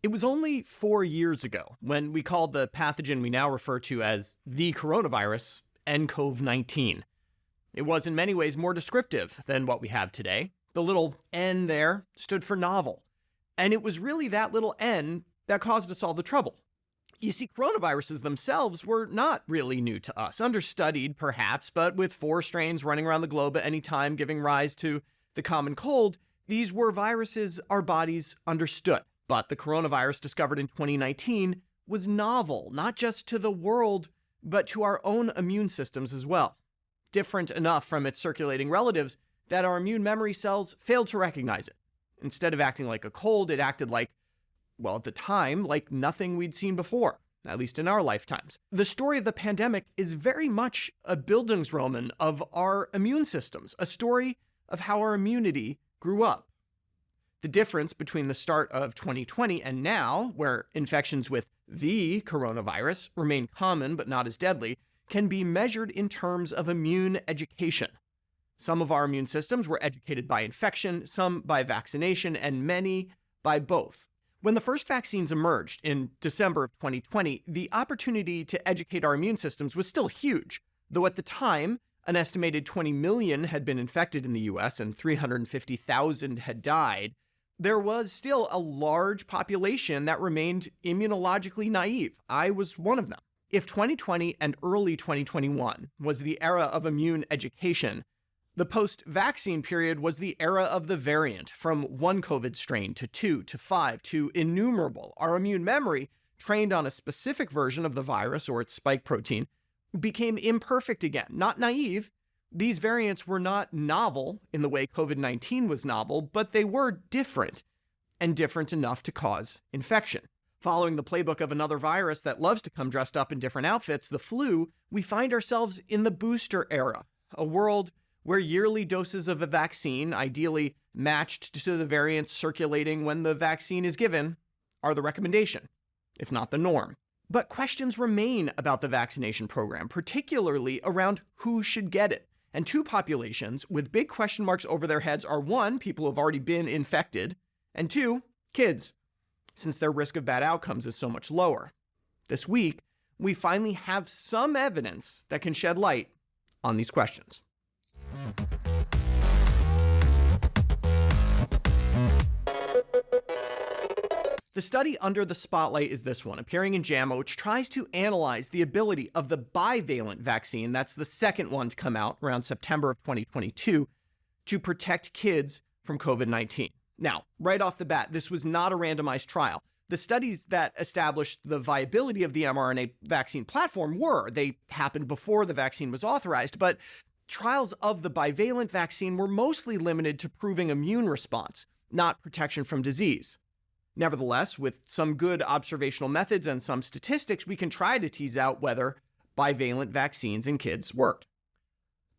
It was only 4 years ago when we called the pathogen we now refer to as the coronavirus nCoV-19. It was in many ways more descriptive than what we have today. The little N there stood for novel. And it was really that little N that caused us all the trouble. You see, coronaviruses themselves were not really new to us. Understudied, perhaps, but with 4 strains running around the globe at any time giving rise to the common cold, these were viruses our bodies understood. But the coronavirus discovered in 2019 was novel, not just to the world, but to our own immune systems as well. Different enough from its circulating relatives that our immune memory cells failed to recognize it. Instead of acting like a cold, it acted like, well, at the time, like nothing we'd seen before, at least in our lifetimes. The story of the pandemic is very much a bildungsroman of our immune systems, a story of how our immunity grew up. The difference between the start of 2020 and now, where infections with the coronavirus remain common but not as deadly, can be measured in terms of immune education. Some of our immune systems were educated by infection, some by vaccination, and many by both. When the first vaccines emerged in December of 2020, the opportunity to educate our immune systems was still huge, though at the time, an estimated 20 million had been infected in the US and 350,000 had died. There was still a large population that remained immunologically naive. I was one of them. If 2020 and early 2021 was the era of immune education, the post-vaccine period was the era of the variant, from one COVID strain to 2 to 5 to innumerable. Our immune memory, trained on a specific version of the virus or its spike protein, became imperfect again, not naive. These variants were not novel in the way COVID-19 was novel, but they were different, and different enough to cause infection. Following the playbook of another virus that loves to come dressed up in different outfits, the flu, we find ourselves in the booster era, a world where yearly doses of a vaccine, ideally matched to the variants circulating when the vaccine is given, are the recommendation, if not the norm. But questions remain about the vaccination program, particularly around who should get it. And 2 populations with big question marks over their heads are 1, people who have already been infected, and 2, kids, since their risk of bad outcomes is so much lower. This week, we finally have some evidence that can shed light on these questions. The study under the spotlight is this one, appearing in JAMA, which tries to analyze the ability of the bivalent vaccine, that's the second one to come out around September of 2022, to protect kids from COVID-19. Now, right off the bat, this was not a randomized trial. The studies that established the viability of the mRNA vaccine platform they happened before the vaccine was authorized, but trials of the bivalent vaccine were mostly limited to proving immune response, not protection from disease. Nevertheless, with some good observational methods and some statistics, we can try to tease out whether bivalent vaccines in kids worked.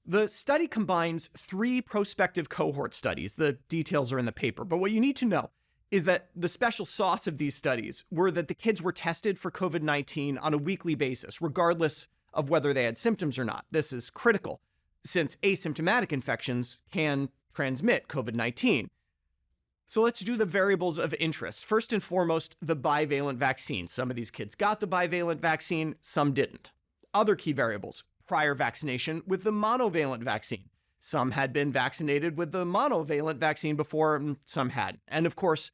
The study combines 3 prospective cohort studies. The details are in the paper, but what you need to know is that the special sauce of these studies were that the kids were tested for COVID-19 on a weekly basis, regardless of whether they had symptoms or not. This is critical, since asymptomatic infections can transmit COVID-19. So let's do the variables of interest. First and foremost, the bivalent vaccine. Some of these kids got the bivalent vaccine, some didn't. Other key variables: prior vaccination with the monovalent vaccine. Some had been vaccinated with the monovalent vaccine before, and some hadn't. And of course,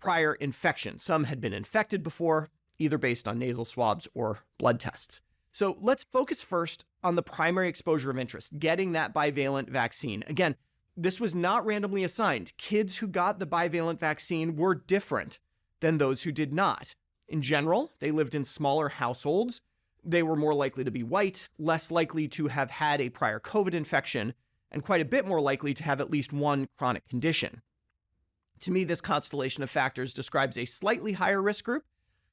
prior infection. Some had been infected before, either based on nasal swabs or blood tests. So let's focus first on the primary exposure of interest, getting that bivalent vaccine. Again, this was not randomly assigned. Kids who got the bivalent vaccine were different than those who did not. In general, they lived in smaller households. They were more likely to be white, less likely to have had a prior COVID infection, and quite a bit more likely to have at least one chronic condition. To me, this constellation of factors describes a slightly higher risk group,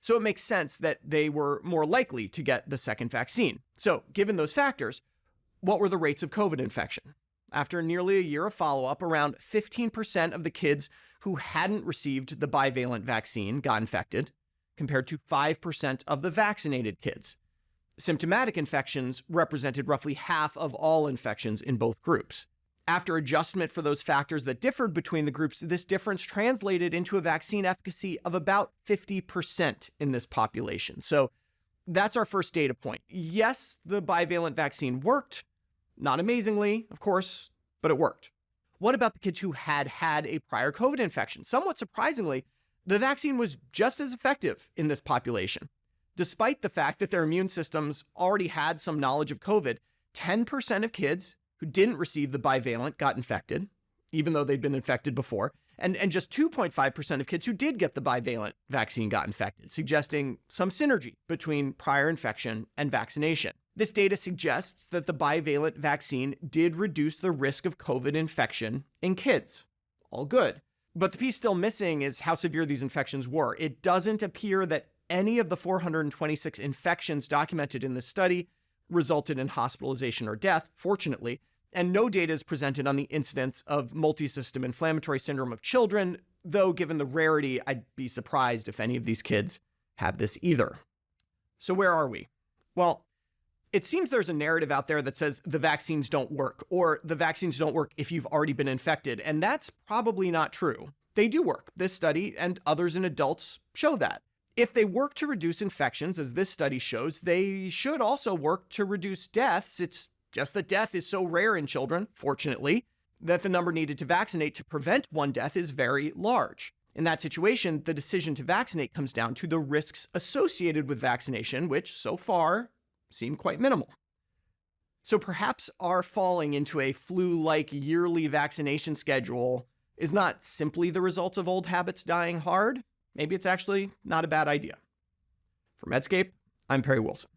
so it makes sense that they were more likely to get the second vaccine. So, given those factors, what were the rates of COVID infection? After nearly a year of follow-up, around 15% of the kids who hadn't received the bivalent vaccine got infected, compared to 5% of the vaccinated kids. Symptomatic infections represented roughly half of all infections in both groups. After adjustment for those factors that differed between the groups, this difference translated into a vaccine efficacy of about 50% in this population. So that's our first data point. Yes, the bivalent vaccine worked. Not amazingly, of course, but it worked. What about the kids who had had a prior COVID infection? Somewhat surprisingly, the vaccine was just as effective in this population. Despite the fact that their immune systems already had some knowledge of COVID, 10% of kids who didn't receive the bivalent got infected, even though they'd been infected before, and just 2.5% of kids who did get the bivalent vaccine got infected, suggesting some synergy between prior infection and vaccination. This data suggests that the bivalent vaccine did reduce the risk of COVID infection in kids. All good. But the piece still missing is how severe these infections were. It doesn't appear that any of the 426 infections documented in this study resulted in hospitalization or death, fortunately, and no data is presented on the incidence of multisystem inflammatory syndrome of children, though given the rarity, I'd be surprised if any of these kids have this either. So where are we? Well, it seems there's a narrative out there that says the vaccines don't work, or the vaccines don't work if you've already been infected, and that's probably not true. They do work. This study and others in adults show that. If they work to reduce infections, as this study shows, they should also work to reduce deaths. It's just that death is so rare in children, fortunately, that the number needed to vaccinate to prevent one death is very large. In that situation, the decision to vaccinate comes down to the risks associated with vaccination, which so far seem quite minimal. So perhaps our falling into a flu-like yearly vaccination schedule is not simply the result of old habits dying hard. Maybe it's actually not a bad idea. For Medscape, I'm Perry Wilson.